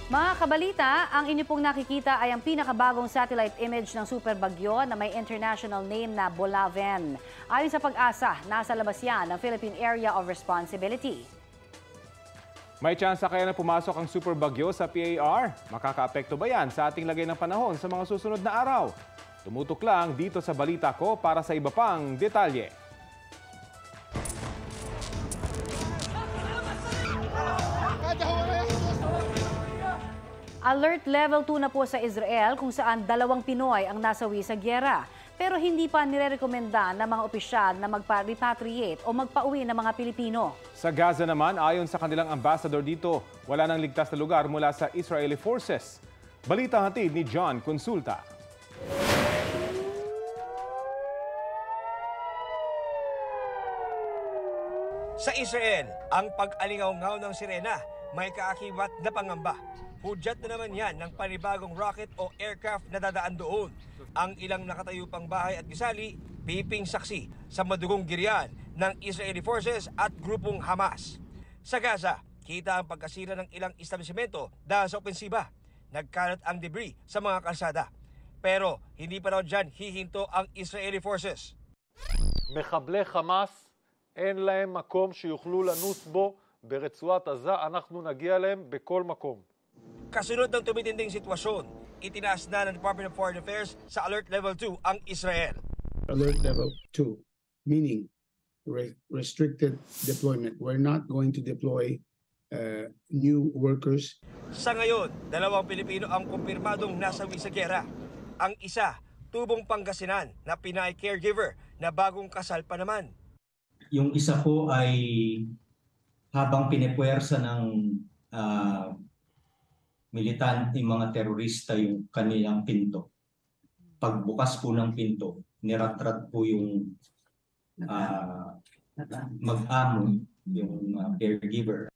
Mga kabalita, ang inyo pong nakikita ay ang pinakabagong satellite image ng superbagyo na may international name na Bolaven. Ayon sa Pag-asa, nasa labas yan ng Philippine Area of Responsibility. May tsansa kaya na pumasok ang superbagyo sa PAR? Makakaapekto ba yan sa ating lagay ng panahon sa mga susunod na araw? Tumutok lang dito sa balita ko para sa iba pang detalye. Alert level 2 na po sa Israel kung saan 2 Pinoy ang nasawi sa gyera. Pero hindi pa nirerekomenda ng mga opisyal na magpa-repatriate o magpauwi ng mga Pilipino. Sa Gaza naman, ayon sa kanilang ambassador dito, wala nang ligtas na lugar mula sa Israeli forces. Balita hatid ni John Consulta. Sa Israel, ang pag-alingaw-ngaw ng sirena may kaakibat na pangamba. Hudyat na naman yan ng panibagong rocket o aircraft na dadaan doon. Ang ilang nakatayo pang bahay at gisali, piping saksi sa madugong giryan ng Israeli forces at grupong Hamas. Sa Gaza, kita ang pagkasira ng ilang establishmento dahil sa opensiba. Nagkalat ang debris sa mga kalsada. Pero hindi pa raw dyan hihinto ang Israeli forces. מחבלי חמאס אין להם מקום שיוכלו לנוס בו ברצועת עזה, אנחנו נגיע להם בכל מקום. Kasunod ng tumitinding sitwasyon, itinaas na ng Department of Foreign Affairs sa Alert Level 2 ang Israel. Alert Level 2, meaning restricted deployment. We're not going to deploy new workers. Sa ngayon, 2 Pilipino ang kumpirmadong nasawi sa giyera. Ang isa, tubong Pangasinan na Pinay caregiver na bagong kasal pa naman. Yung isa po ay habang pinipwersa ng militante, mga terorista yung kanilang pinto. Pagbukas po ng pinto, niratrat po yung mag-amo, yung caregiver.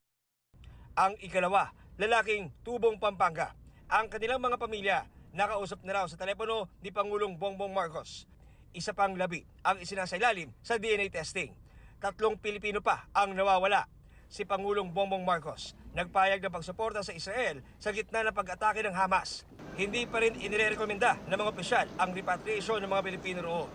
Ang ikalawa, lalaking tubong Pampanga. Ang kanilang mga pamilya, nakausap na raw sa telepono ni Pangulong Bongbong Marcos. Isa pang labi ang isinasailalim sa DNA testing. 3 Pilipino pa ang nawawala. Si Pangulong Bongbong Marcos nagpayag ng pagsuporta sa Israel sa gitna ng pag-atake ng Hamas. Hindi pa rin inirekomenda ng mga opisyal ang repatriation ng mga Pilipino roon.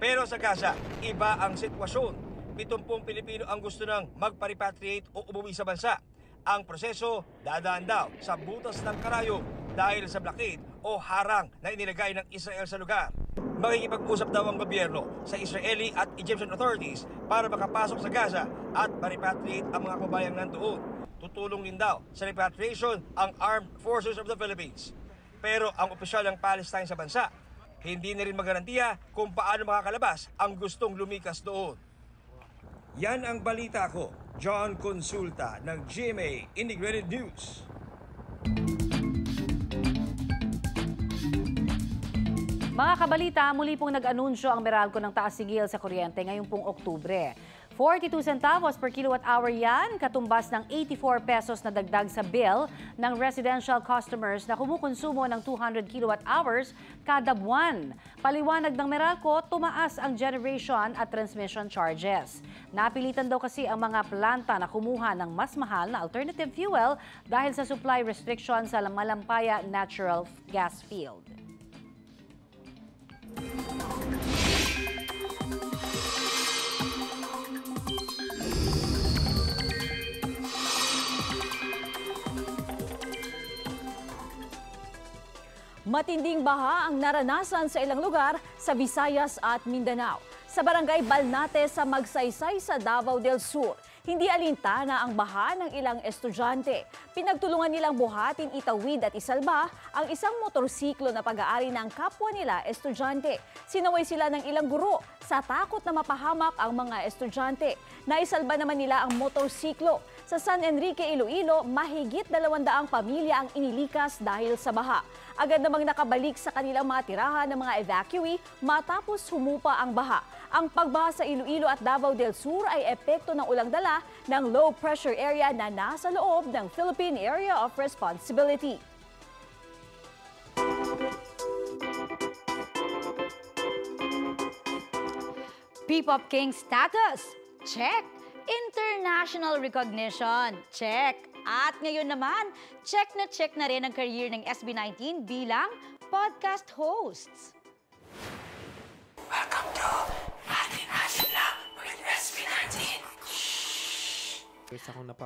Pero sa Gaza, iba ang sitwasyon. 70 Pilipino ang gusto nang magpa-repatriate o umuwi sa bansa. Ang proseso dadaan daw sa butas ng karayom dahil sa blockade o harang na inilagay ng Israel sa lugar. Makikipag-usap daw ang gobyerno sa Israeli at Egyptian authorities para makapasok sa Gaza at ma-repatriate ang mga kabayang nandoon. Tutulong din daw sa repatriation ang Armed Forces of the Philippines. Pero ang opisyal ng Palestine sa bansa, hindi na rin magarantiya kung paano makakalabas ang gustong lumikas doon. Yan ang balita ko, John Consulta ng GMA Integrated News. Mga kabalita, muli pong nag-anunsyo ang Meralco ng taas sigil sa kuryente ngayong pong Oktubre. 42 centavos per kilowatt-hour yan, katumbas ng 84 pesos na dagdag sa bill ng residential customers na kumukonsumo ng 200 kilowatt-hours kada buwan. Paliwanag ng Meralco, tumaas ang generation at transmission charges. Napilitan daw kasi ang mga planta na kumuha ng mas mahal na alternative fuel dahil sa supply restriction sa Malampaya Natural Gas Field. Matinding baha ang naranasan sa ilang lugar sa Visayas at Mindanao. Sa barangay Balnate sa Magsaysay sa Davao del Sur, hindi alintana ang baha ng ilang estudyante. Pinagtulungan nilang buhatin, itawid at isalba ang isang motorsiklo na pag-aari ng kapwa nila estudyante. Sinaway sila ng ilang guro sa takot na mapahamak ang mga estudyante. Naisalba naman nila ang motorsiklo. Sa San Enrique, Iloilo, mahigit 200 pamilya ang inilikas dahil sa baha. Agad namang nakabalik sa kanilang mga tirahan ng mga evacuee matapos humupa ang baha. Ang pagbaha sa Iloilo at Davao del Sur ay epekto ng ulang dala ng low pressure area na nasa loob ng Philippine Area of Responsibility. P-Pop King status? Check. International recognition? Check. At ngayon naman, check na rin ang career ng SB19 bilang podcast hosts. Welcome to Atin Atin Lang with SB19.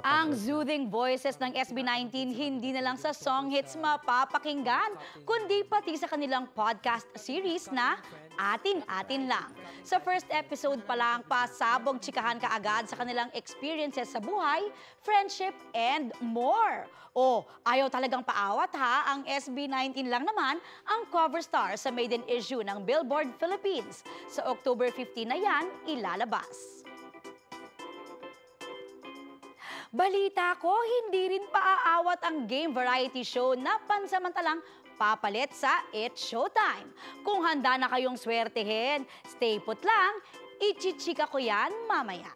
Ang soothing voices ng SB19 hindi na lang sa song hits mapapakinggan, kundi pati sa kanilang podcast series na Atin Atin Lang. Sa first episode pa lang, pasabog tsikahan kaagad sa kanilang experiences sa buhay, friendship, and more. Ayaw talagang paawat ha, ang SB19 lang naman ang cover star sa maiden issue ng Billboard Philippines. Sa October 15 na yan, ilalabas. Balita ko, hindi rin paaawat ang game variety show na pansamantalang papalit sa It's Showtime. Kung handa na kayong swertehin, stay put lang, ichichika ko yan mamaya.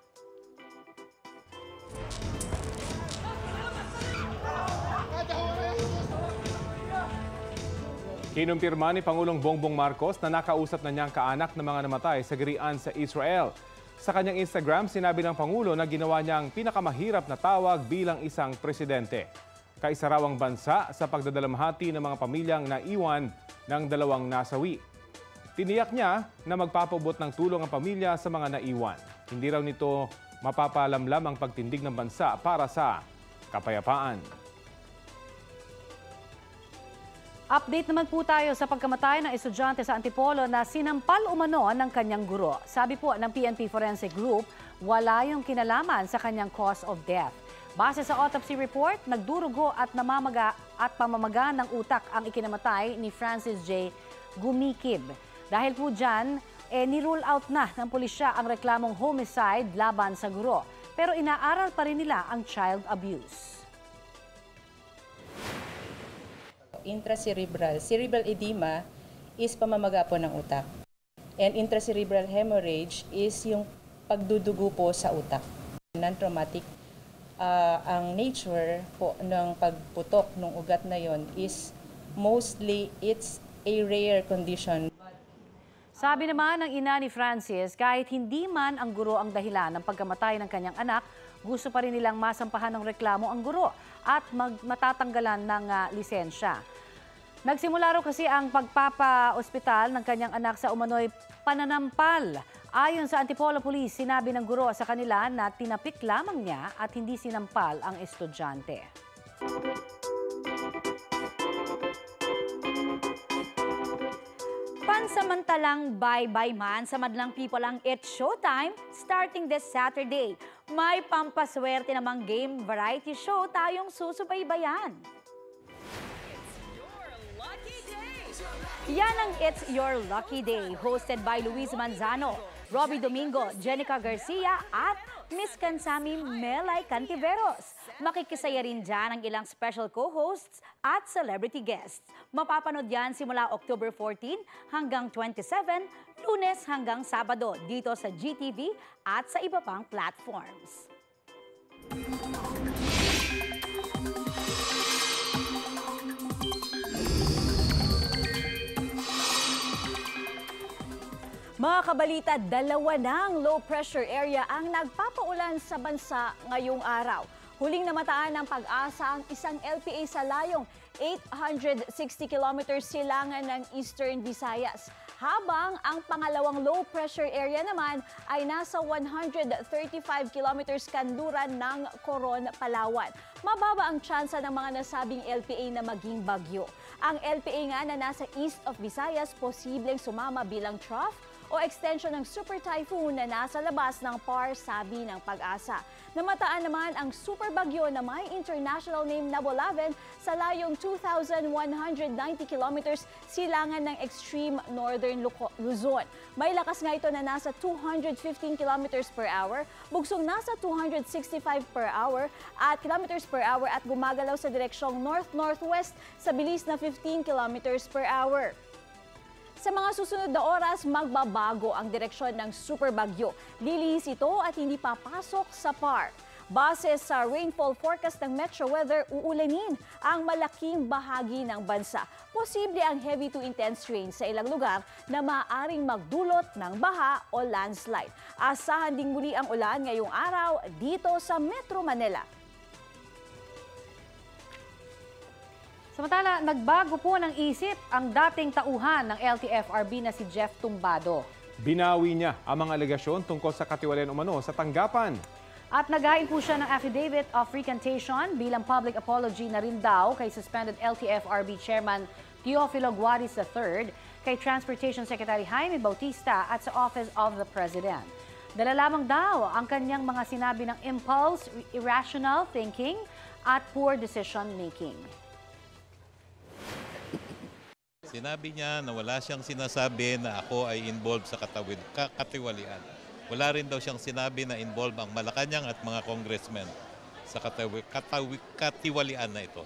Kinumpirma ni Pangulong Bongbong Marcos na nakausap na niyang kaanak na mga namatay sa gerian sa Israel. Sa kanyang Instagram, sinabi ng Pangulo na ginawa niyang pinakamahirap na tawag bilang isang presidente. Kaisa raw ang bansa sa pagdadalamhati ng mga pamilyang naiwan ng dalawang nasawi. Tiniyak niya na magpapabot ng tulong ang pamilya sa mga naiwan. Hindi raw nito mapapalamlam ang pagtindig ng bansa para sa kapayapaan. Update naman po tayo sa pagkamatay ng estudyante sa Antipolo na sinampal umano ng kanyang guro. Sabi po ng PNP Forensic Group, wala yung kinalaman sa kanyang cause of death. Base sa autopsy report, nagdurugo at pamamaga ng utak ang ikinamatay ni Francis J. Gumikib. Dahil po dyan, ni-rule out na ng pulisya ang reklamong homicide laban sa guro. Pero inaaral pa rin nila ang child abuse. Cerebral edema is pamamaga po ng utak. And intracerebral hemorrhage is yung pagdudugo po sa utak. Non-traumatic, ang nature po ng pagputok ng ugat na yon is mostly it's a rare condition. Sabi naman ng ina ni Francis, kahit hindi man ang guro ang dahilan ng pagkamatay ng kanyang anak, gusto pa rin nilang masampahan ng reklamo ang guro at matatanggalan ng lisensya. Nagsimula raw kasi ang pagpapa-ospital ng kanyang anak sa umano'y pananampal. Ayon sa Antipolo Police, sinabi ng guro sa kanila na tinapik lamang niya at hindi sinampal ang estudyante. Pansamantalang bye-bye man sa madlang people ang It's Showtime starting this Saturday. May pampaswerte namang game variety show tayong susubaybayan. Yan ang It's Your Lucky Day, hosted by Luis Manzano, Robbie Domingo, Jenica Garcia at Miss Kansami Melay Cantiveros. Makikisaya rin dyan ang ilang special co-hosts at celebrity guests. Mapapanood yan simula October 14 hanggang 27, Lunes hanggang Sabado dito sa GTV at sa iba pang platforms. Mga kabalita, dalawa ng low pressure area ang nagpapaulan sa bansa ngayong araw. Huling namataan ng Pag-asa ang isang LPA sa layong 860 kilometers silangan ng Eastern Visayas. Habang ang pangalawang low pressure area naman ay nasa 135 kilometers kanluran ng Coron, Palawan. Mababa ang tsansa ng mga nasabing LPA na maging bagyo. Ang LPA nga na nasa east of Visayas posibleng sumama bilang trough o extension ng super typhoon na nasa labas ng PAR, sabi ng Pag-asa. Namataan naman ang super bagyo na may international name na Bolaven sa layong 2,190 kilometers silangan ng extreme northern Luzon. May lakas nga ito na nasa 215 kilometers per hour, bugsong nasa 265 per hour at kilometers per hour at gumagalaw sa direksyong north-northwest sa bilis na 15 kilometers per hour. Sa mga susunod na oras, magbabago ang direksyon ng super bagyo. Lilihis ito at hindi papasok sa PAR. Base sa rainfall forecast ng Metro Weather, uulanin ang malaking bahagi ng bansa. Posible ang heavy to intense rain sa ilang lugar na maaaring magdulot ng baha o landslide. Asahan ding muli ang ulan ngayong araw dito sa Metro Manila. Samantala, nagbago po ng isip ang dating tauhan ng LTFRB na si Jeff Tumbado. Binawi niya ang mga alegasyon tungkol sa katiwalian umano sa tanggapan. At naghain po siya ng affidavit of recantation bilang public apology na rin daw kay suspended LTFRB Chairman Teofilo Guaris III, kay Transportation Secretary Jaime Bautista at sa Office of the President. Dala lamang daw ang kanyang mga sinabi ng impulse, irrational thinking at poor decision making. Sinabi niya na wala siyang sinasabi na ako ay involved sa katiwalian. Wala rin daw siyang sinabi na involved ang Malacanang at mga congressmen sa katiwalian na ito.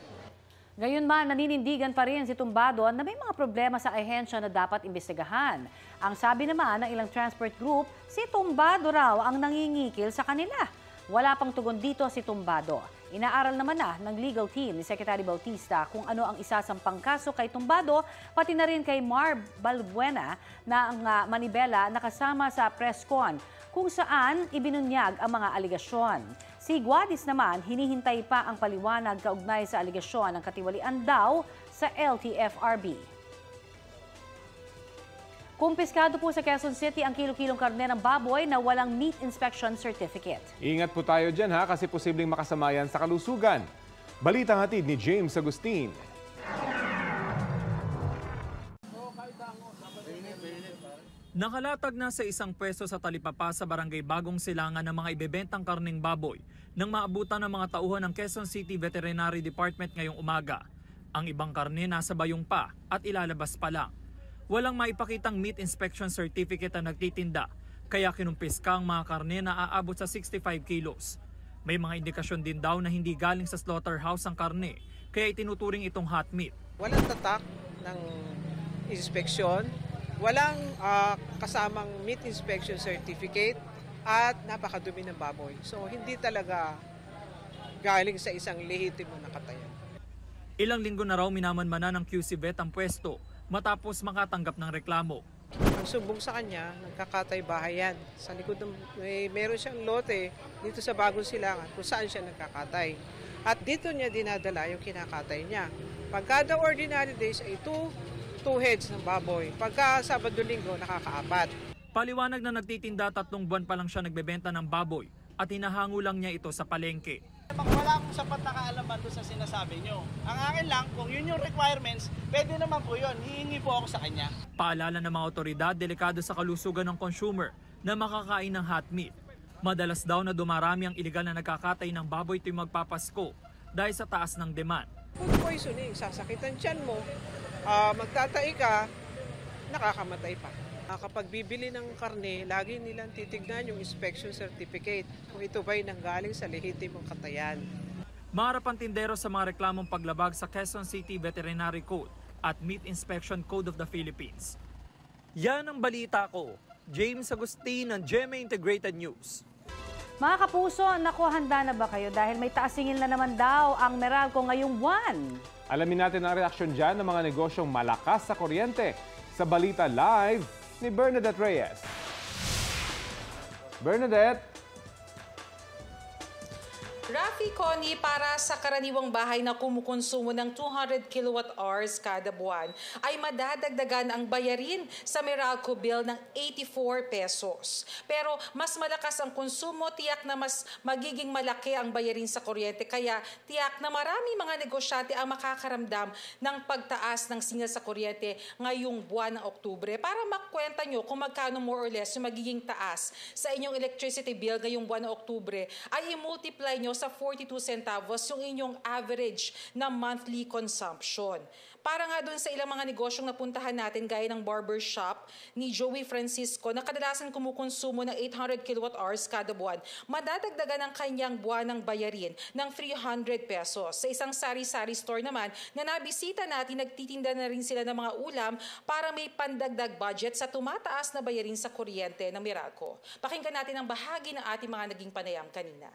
Gayunman, naninindigan pa rin si Tumbado na may mga problema sa ahensya na dapat imbestigahan. Ang sabi naman ng ilang transport group, si Tumbado raw ang nangingikil sa kanila. Wala pang tugon dito si Tumbado. Inaaral naman na ng legal team ni Secretary Bautista kung ano ang isasampang kaso kay Tumbado, pati na rin kay Mar Balbuena na ang manibela na kasama sa presscon kung saan ibinunyag ang mga aligasyon. Si Guaris naman, hinihintay pa ang paliwanag kaugnay sa aligasyon ng katiwalian daw sa LTFRB. Kumpiskado po sa Quezon City ang kilo-kilong karne ng baboy na walang meat inspection certificate. Ingat po tayo dyan ha, kasi posibleng makasama yan sa kalusugan. Balitang hatid ni James Agustin. Nakalatag na sa isang pwesto sa talipapa sa barangay Bagong Silangan ng mga ibebentang karneng baboy nang maabutan ng mga tauhan ng Quezon City Veterinary Department ngayong umaga. Ang ibang karne nasa bayong pa at ilalabas pa lang. Walang maipakitang meat inspection certificate ang nagtitinda, kaya kinumpiska ang mga karne na aabot sa 65 kilos. May mga indikasyon din daw na hindi galing sa slaughterhouse ang karne, kaya itinuturing itong hot meat. Walang tatak ng inspeksyon, walang kasamang meat inspection certificate, at napakadumi ng baboy. So hindi talaga galing sa isang lehitimo na katayan. Ilang linggo na raw minamanmana ng QC Vet ang pwesto matapos makatanggap ng reklamo. Ang sumbong sa kanya, nagkakatay bahayan. Sa likod ng meron siyang lote dito sa Bagong Silangan kung saan siya nagkakatay. At dito niya dinadala yung kinakatay niya. Pagkada ordinary days ay two heads ng baboy. Pagka Sabado-Linggo, nakakaapat. Paliwanag na nagtitinda 3 buwan pa lang siya nagbebenta ng baboy at hinahango lang niya ito sa palengke. Wala akong sapat na kaalaman doon sa sinasabi nyo. Ang akin lang, kung yun yung requirements, pwede naman po yun. Hihingi po ako sa kanya. Paalala ng mga otoridad, delikado sa kalusugan ng consumer na makakain ng hot meat. Madalas daw na dumarami ang iligal na nagkakatay ng baboy tuwing magpapasko dahil sa taas ng demand. Food poisoning, sasakitan tiyan mo, magtatay ka, nakakamatay pa. Kapag bibili ng karne, lagi nilang titignan yung inspection certificate kung ito ba'y nanggaling sa lehitimong katayan. Maharap ang tindero sa mga reklamong paglabag sa Quezon City Veterinary Code at Meat Inspection Code of the Philippines. Yan ang balita ko. James Agustin ng GMA Integrated News. Mga kapuso, naku, handa na ba kayo dahil may taasingil na naman daw ang Meralco ngayong buwan? Alamin natin ang reaksyon dyan ng mga negosyong malakas sa kuryente. Sa Balita Live ni Bernadette Reyes. Bernadette! Rafi, Connie, para sa karaniwang bahay na kumukonsumo ng 200 kilowatt-hours kada buwan, ay madadagdagan ang bayarin sa Meralco bill ng 84 pesos. Pero mas malakas ang konsumo, tiyak na mas magiging malaki ang bayarin sa kuryente. Kaya tiyak na marami mga negosyante ang makakaramdam ng pagtaas ng singil sa kuryente ngayong buwan ng Oktubre. Para makwenta nyo kung magkano more or less yung magiging taas sa inyong electricity bill ngayong buwan ng Oktubre, ay i-multiply nyo sa 42 centavos yung inyong average na monthly consumption. Para nga doon sa ilang mga negosyong napuntahan natin gaya ng barbershop ni Joey Francisco na kadalasan kumukonsumo ng 800 kilowatt-hours kada buwan, madadagdagan ang kanyang buwan ng bayarin ng 300 pesos. Sa isang sari-sari store naman na nabisita natin, nagtitinda na rin sila ng mga ulam para may pandagdag budget sa tumataas na bayarin sa kuryente ng Meralco. Pakinggan natin ang bahagi ng ating mga naging panayam kanina.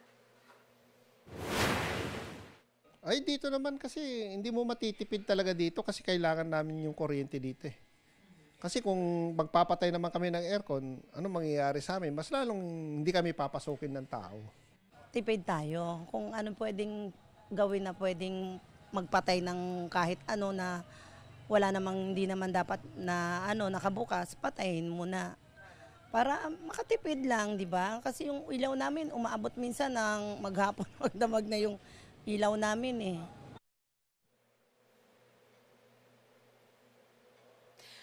Ay, dito naman kasi hindi mo matitipid talaga dito kasi kailangan namin yung kuryente dito eh. Kasi kung magpapatay naman kami ng aircon, ano mangyayari sa amin? Mas lalong hindi kami papasukin ng tao. Tipid tayo. Kung ano pwedeng gawin na pwedeng magpatay ng kahit ano na wala namang hindi naman dapat na nakabukas, patayin muna. Para makatipid lang, di ba? Kasi yung ilaw namin umaabot minsan ng maghapon, magdamag na yung ilaw namin eh.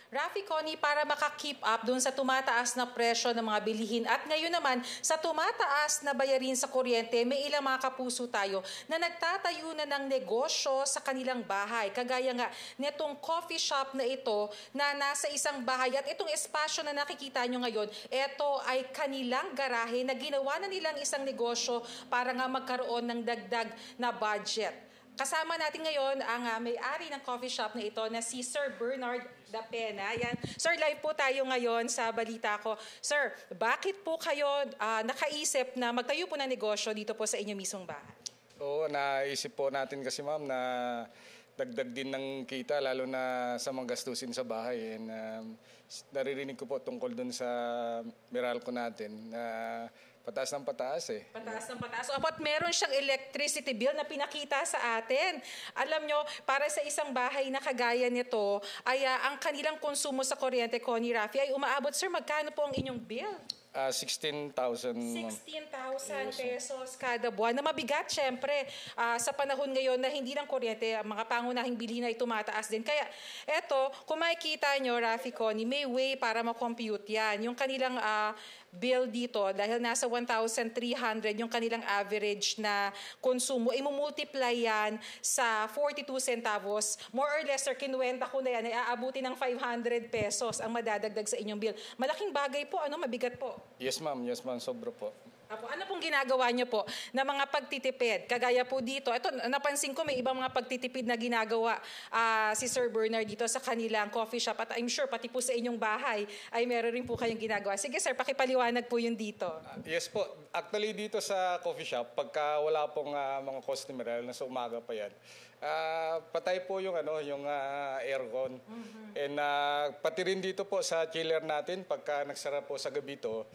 Rafi, Connie, para maka-keep up dun sa tumataas na presyo ng mga bilihin at ngayon naman sa tumataas na bayarin sa kuryente, may ilang mga kapuso tayo na nagtatayo na ng negosyo sa kanilang bahay. Kagaya nga netong coffee shop na ito na nasa isang bahay at itong espasyo na nakikita nyo ngayon, ito ay kanilang garahe na ginawa na nilang isang negosyo para nga magkaroon ng dagdag na budget. Kasama natin ngayon ang may-ari ng coffee shop na ito na si Sir Bernard Da Pena. Yan. Sir, live po tayo ngayon sa Balita Ko. Sir, bakit po kayo nakaisip na magtayo po ng negosyo dito po sa inyo mismong bahay? Oo, naisip po natin kasi ma'am na dagdag din ng kita lalo na sa mga gastusin sa bahay. And naririnig ko po tungkol dun sa Meralco natin na pataas ng pataas eh. Pataas ng pataas. At meron siyang electricity bill na pinakita sa atin. Alam nyo, para sa isang bahay na kagaya nito, ay ang kanilang konsumo sa kuryente, Connie, Rafi, ay umaabot. Sir, magkano po ang inyong bill? 16,000. 16,000 pesos kada buwan. Na mabigat, syempre, sa panahon ngayon na hindi lang kuryente, ang mga pangunahing bilihin ay tumataas din. Kaya, eto, kung makikita nyo, Rafi, Connie, may way para ma-compute yan. Yung kanilang bill dito, dahil nasa 1,300 yung kanilang average na konsumo, imumultiply yan sa 42 centavos. More or less, sir, kinuwenta ko na yan, ay aabuti ng 500 pesos ang madadagdag sa inyong bill. Malaking bagay po, mabigat po. Yes ma'am, sobra po. Ano pong ginagawa niyo po na mga pagtitipid? Kagaya po dito, ito napansin ko may ibang mga pagtitipid na ginagawa si Sir Bernard dito sa kanilang coffee shop at I'm sure pati po sa inyong bahay ay meron rin po kayong ginagawa. Sige sir, pakipaliwanag po yun dito. Yes po, actually dito sa coffee shop, pagka wala pong mga customer, nasa umaga pa yan, patay po yung aircon. And pati rin dito po sa chiller natin, pagka nagsara po sa gabi to,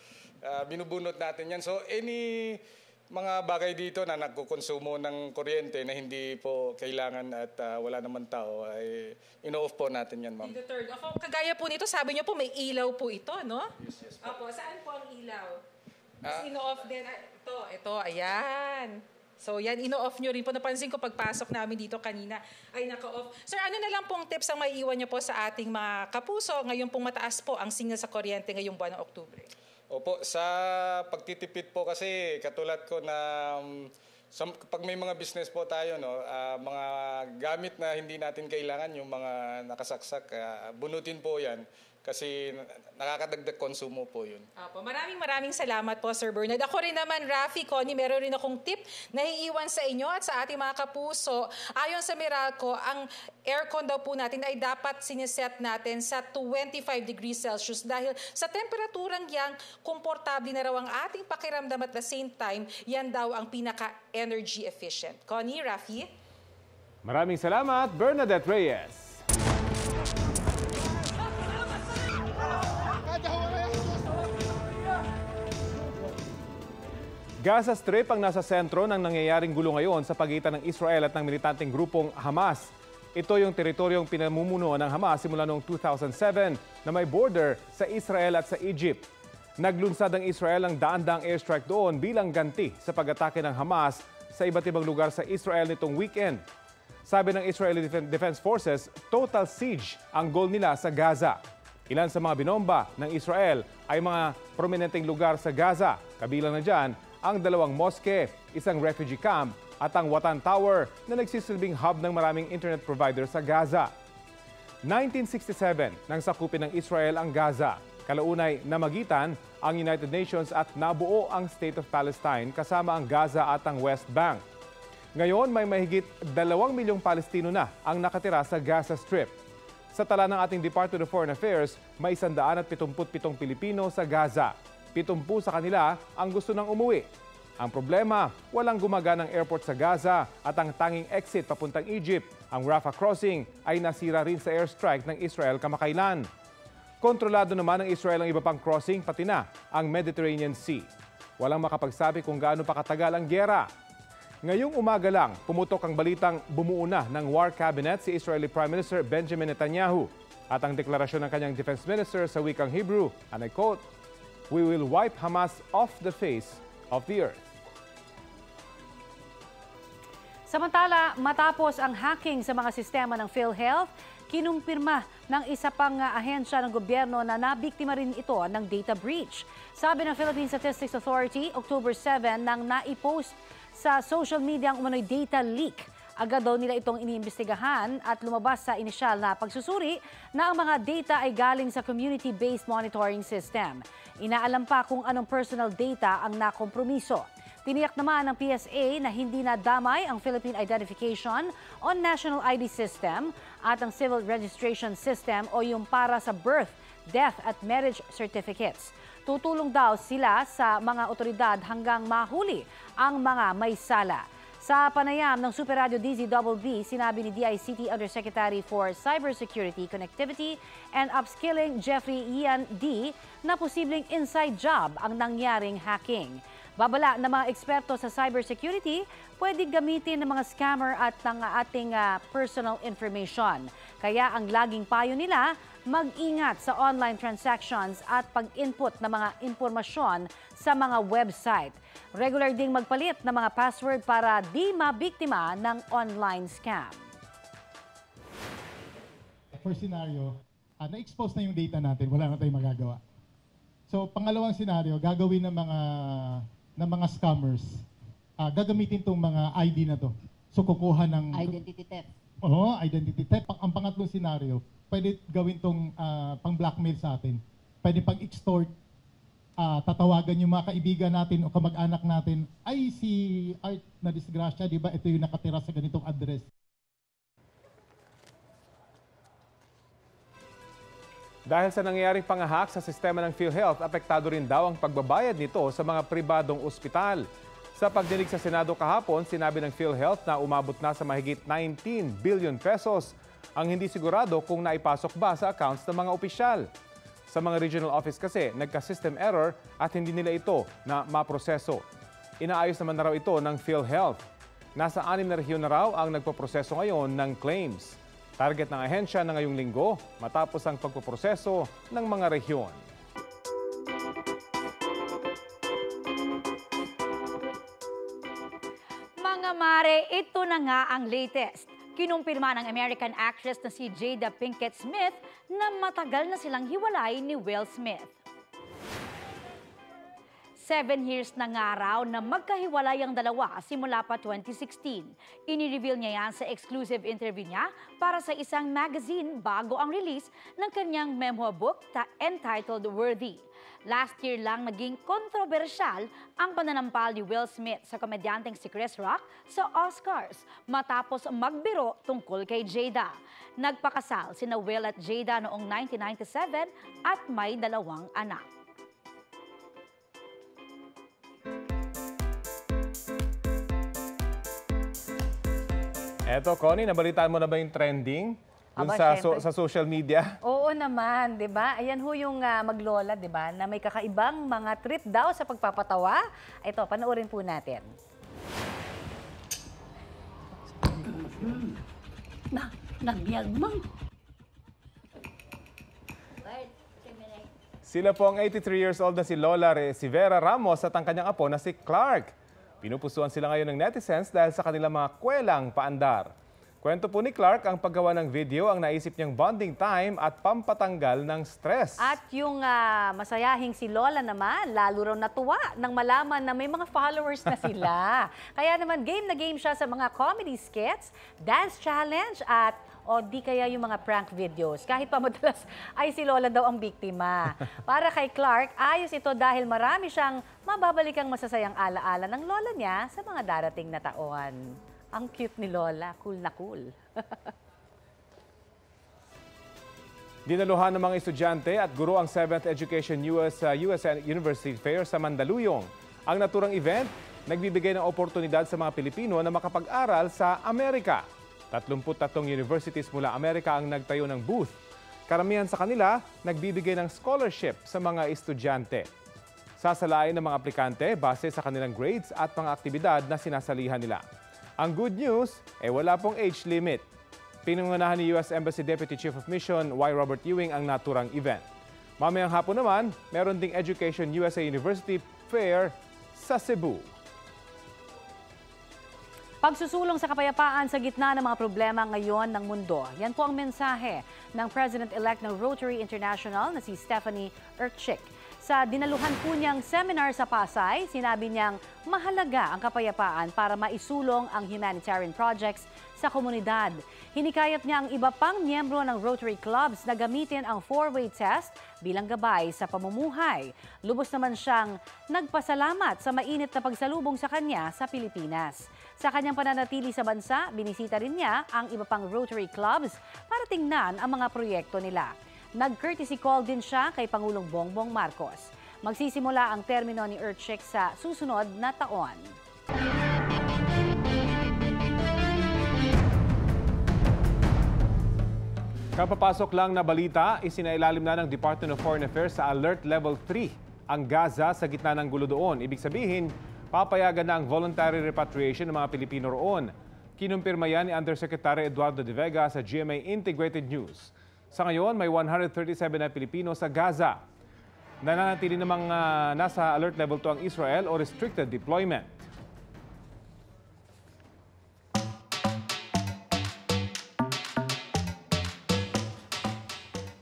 binubunot natin yan. So any mga bagay dito na nagkukonsumo ng kuryente na hindi po kailangan at wala naman tao, ay ino-off po natin yan, ma'am. Kagaya po nito, sabi niyo po may ilaw po ito, no? Yes po. Opo, saan po ang ilaw? Ino-off din. Ito, ayan. So yan, ino-off nyo rin po. Napansin ko pagpasok namin dito kanina ay naka-off. Sir, ano na lang pong tips ang maiiwan nyo po sa ating mga kapuso ngayon pong mataas po ang signal sa kuryente ngayong buwan ng Oktubre? Opo, sa pagtitipid po kasi katulad ko na pag may mga business po tayo, mga gamit na hindi natin kailangan, yung mga nakasaksak, bunutin po yan. Kasi nakakadagdag konsumo po yun. Apo, maraming salamat po, Sir Bernard. Ako rin naman, Rafi, Connie, meron rin akong tip na iiwan sa inyo at sa ating mga kapuso. Ayon sa Meralco, ang aircon daw po natin ay dapat siniset natin sa 25 degrees Celsius dahil sa temperaturang yang, komportable na raw ang ating pakiramdam at the same time, yan daw ang pinaka-energy efficient. Connie, Rafi? Maraming salamat, Bernadette Reyes. Gaza Strip ang nasa sentro ng nangyayaring gulo ngayon sa pagitan ng Israel at ng militanteng grupong Hamas. Ito yung teritoryong pinamumuno ng Hamas simula noong 2007 na may border sa Israel at sa Egypt. Naglunsad ang Israel ng daan-daang airstrike doon bilang ganti sa pag-atake ng Hamas sa iba't ibang lugar sa Israel nitong weekend. Sabi ng Israeli Defense Forces, total siege ang goal nila sa Gaza. Ilan sa mga binomba ng Israel ay mga prominenteng lugar sa Gaza. Kabilang na dyan ang 2 moske, isang refugee camp at ang Watan Tower na nagsisilbing hub ng maraming internet provider sa Gaza. 1967 nang sakupin ng Israel ang Gaza. Kalaunay namagitan ang United Nations at nabuo ang State of Palestine kasama ang Gaza at ang West Bank. Ngayon may mahigit 2 milyong Palestino na ang nakatira sa Gaza Strip. Sa tala ng ating Department of Foreign Affairs, may 177 Pilipino sa Gaza. 70 sa kanila ang gusto nang umuwi. Ang problema, walang gumaganang airport sa Gaza at ang tanging exit papuntang Egypt, ang Rafah Crossing, ay nasira rin sa airstrike ng Israel kamakailan. Kontrolado naman ng Israel ang iba pang crossing pati na ang Mediterranean Sea. Walang makapagsabi kung gaano pa katagal ang gyera. Ngayong umaga lang, pumutok ang balitang bumuo na ng war cabinet si Israeli Prime Minister Benjamin Netanyahu. At ang deklarasyon ng kanyang defense minister sa wikang Hebrew, and I quote, "We will wipe Hamas off the face of the earth." Samantala, matapos ang hacking sa mga sistema ng PhilHealth, kinumpirma ng isa pang ahensya ng gobyerno na nabiktima rin ito ng data breach. Sabi ng Philippine Statistics Authority, October 7 nang naipost sa social media ang umano'y data leak. Agad daw nila itong iniimbestigahan at lumabas sa inisyal na pagsusuri na ang mga data ay galing sa community-based monitoring system. Inaalam pa kung anong personal data ang nakompromiso. Tiniyak naman ng PSA na hindi nadamay ang Philippine Identification on National ID System at ang Civil Registration System o yung para sa birth, death at marriage certificates. Tutulong daw sila sa mga otoridad hanggang mahuli ang mga may sala. Sa panayam ng Super Radio DZBB, sinabi ni DICT Undersecretary for Cybersecurity, Connectivity and Upskilling Jeffrey Ian D. na posibleng inside job ang nangyaring hacking. Babala ng mga eksperto sa cybersecurity, pwedeng gamitin ng mga scammer at ng ating personal information. Kaya ang laging payo nila, mag-ingat sa online transactions at pag-input ng mga impormasyon sa mga website. Regular ding magpalit ng mga password para di mabiktima ng online scam. First scenario, na-expose na yung data natin, wala na tayong magagawa. So pangalawang scenario, gagawin ng mga scammers, gagamitin tong mga ID na to. So kukuha ng identity theft. Oo, identity theft. Ang pangatlong scenario, pwede gawin tong pang-blackmail sa atin. Pwede pang-extort, tatawagan yung mga kaibigan natin o kamag-anak natin, ay si Art na disgrasya, di ba? Ito yung nakatira sa ganitong address. Dahil sa nangyayaring pangahak sa sistema ng PhilHealth, apektado rin daw ang pagbabayad nito sa mga pribadong ospital. Sa pagdinig sa Senado kahapon, sinabi ng PhilHealth na umabot na sa mahigit 19 billion pesos ang hindi sigurado kung naipasok ba sa accounts ng mga opisyal. Sa mga regional office kasi, nagka-system error at hindi nila ito na maproseso. Inaayos naman na raw ito ng PhilHealth. Nasa 6 na rehiyon na raw ang nagpoproseso ngayon ng claims. Target ng ahensya na ngayong linggo matapos ang pagpoproseso ng mga rehiyon. Mga mare, ito na nga ang latest. Kinumpirma ng American actress na si Jada Pinkett Smith na matagal na silang hiwalay ni Will Smith. 7 years na nga raw na magkahiwalay ang dalawa simula pa 2016. Inireveal niya yan sa exclusive interview niya para sa isang magazine bago ang release ng kanyang memoir book entitled Worthy. Last year lang naging kontrobersyal ang pananampal ni Will Smith sa komedyanteng si Chris Rock sa Oscars matapos magbiro tungkol kay Jada. Nagpakasal sina Will at Jada noong 1997 at may 2 anak. Eto, Connie, nabalitaan mo na ba yung trending dun sa social media? Oo naman, di ba? Ayan ho yung maglola, di ba? Na may kakaibang mga trip daw sa pagpapatawa. Ito, panoorin po natin. Nagbiyag mang. Sila po ang 83 years old na si Lola Rivera Ramos at ang kanyang apo na si Clark. Pinupusuan sila ngayon ng netizens dahil sa kanilang mga kwelang paandar. Kwento po ni Clark, ang paggawa ng video ang naisip niyang bonding time at pampatanggal ng stress. At yung masayahing si Lola naman, lalo raw natuwa nang malaman na may mga followers na sila. Kaya naman game na game siya sa mga comedy skits, dance challenge at o di kaya yung mga prank videos. Kahit pa madalas ay si Lola daw ang biktima. Para kay Clark, ayos ito dahil marami siyang mababalikang masasayang alaala ng lola niya sa mga darating na taon. Ang cute ni Lola, cool na cool. Dinaluhan ng mga estudyante at guro ang 7th Education US University Fair sa Mandaluyong. Ang naturang event, nagbibigay ng oportunidad sa mga Pilipino na makapag-aral sa Amerika. 33 universities mula Amerika ang nagtayo ng booth. Karamihan sa kanila, nagbibigay ng scholarship sa mga estudyante. Sasalain ng mga aplikante base sa kanilang grades at mga aktibidad na sinasalihan nila. Ang good news, wala pong age limit. Pinungunahan ni U.S. Embassy Deputy Chief of Mission Y. Robert Ewing ang naturang event. Mamayang hapon naman, meron ding Education USA University Fair sa Cebu. Pagsusulong sa kapayapaan sa gitna ng mga problema ngayon ng mundo. Yan po ang mensahe ng President-elect ng Rotary International na si Stephanie Ertschik. Sa dinaluhan po niyang seminar sa Pasay, sinabi niyang mahalaga ang kapayapaan para maisulong ang humanitarian projects sa komunidad. Hinikayat niya ang iba pang miyembro ng Rotary Clubs na gamitin ang 4-way test bilang gabay sa pamumuhay. Lubos naman siyang nagpasalamat sa mainit na pagsalubong sa kanya sa Pilipinas. Sa kanyang pananatili sa bansa, binisita rin niya ang iba pang Rotary Clubs para tingnan ang mga proyekto nila. Nag-courtesy call din siya kay Pangulong Bongbong Marcos. Magsisimula ang termino ni Ertschik sa susunod na taon. Kapapasok lang na balita, isinailalim na ng Department of Foreign Affairs sa Alert Level 3 ang Gaza sa gitna ng gulo doon. Ibig sabihin, papayagan na ang voluntary repatriation ng mga Pilipino roon. Kinumpirma yan ni Undersecretary Eduardo De Vega sa GMA Integrated News. Sa ngayon, may 137 na Pilipino sa Gaza. Nananatili namang nasa Alert Level 2 ang Israel o restricted deployment.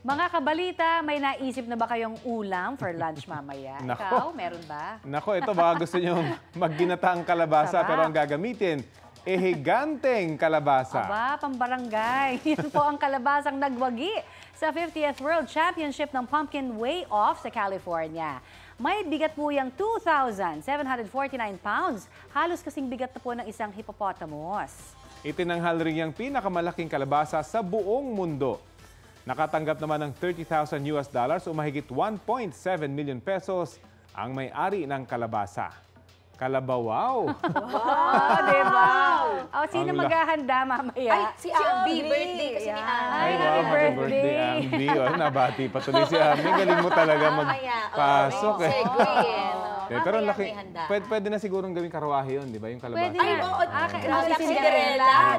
Mga kabalita, may naisip na ba kayong ulam for lunch mamaya? Nako. Ikaw, meron ba? Nako, ito baka gusto nyo magginataang kalabasa Sarap. pero ang gagamitin, higanteng kalabasa. Aba, pambarangay. Yan po ang kalabasang nagwagi sa 50th World Championship ng Pumpkin Way Off sa California. May bigat po yung 2,749 pounds. Halos kasing bigat na po ng isang hippopotamus. Itinanghal rin yung pinakamalaking kalabasa sa buong mundo. Nakatanggap naman ng $30,000 o mahigit 1.7 million pesos ang may-ari ng kalabasa. Kalabaw! Wow, diba? O, sino Ang maghahanda mamaya? Ay, si Abby. Birthday kasi ni Abby. Ay, wow, happy birthday, Ambi. Nabati pa tuloy si Ambi. Galing mo talaga magpasok eh. Pero laki, pwede na sigurong gawing karawahe yun, di ba? Yung kalabasa. Pwede na. Si Cinderella.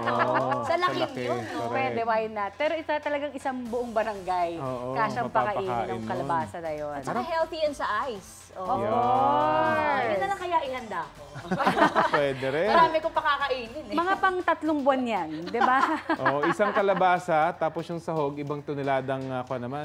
Sa laki yun. Pwede, why not? Pero ito talagang isang buong barangay. Kasyang pakainin ng kalabasa na yun. At saka healthy yan sa eyes. Yun na lang kaya ihanda ko. Pwede rin. Marami kong pakakainin eh. Mga pang 3 buwan yan, di ba? Isang kalabasa, tapos yung sahog, ibang toneladang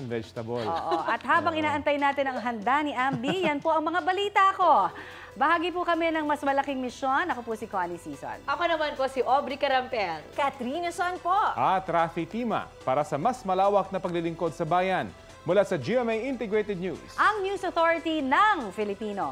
vegetable. At habang inaantay natin ang handa ni Ambi, yan po ang mga balita ko. Bahagi po kami ng mas malaking misyon. Ako po si Connie Season. Ako naman po si Aubrey Carampel. Katrina Son po. At Rafi Tima para sa mas malawak na paglilingkod sa bayan mula sa GMA Integrated News. Ang News Authority ng Filipino.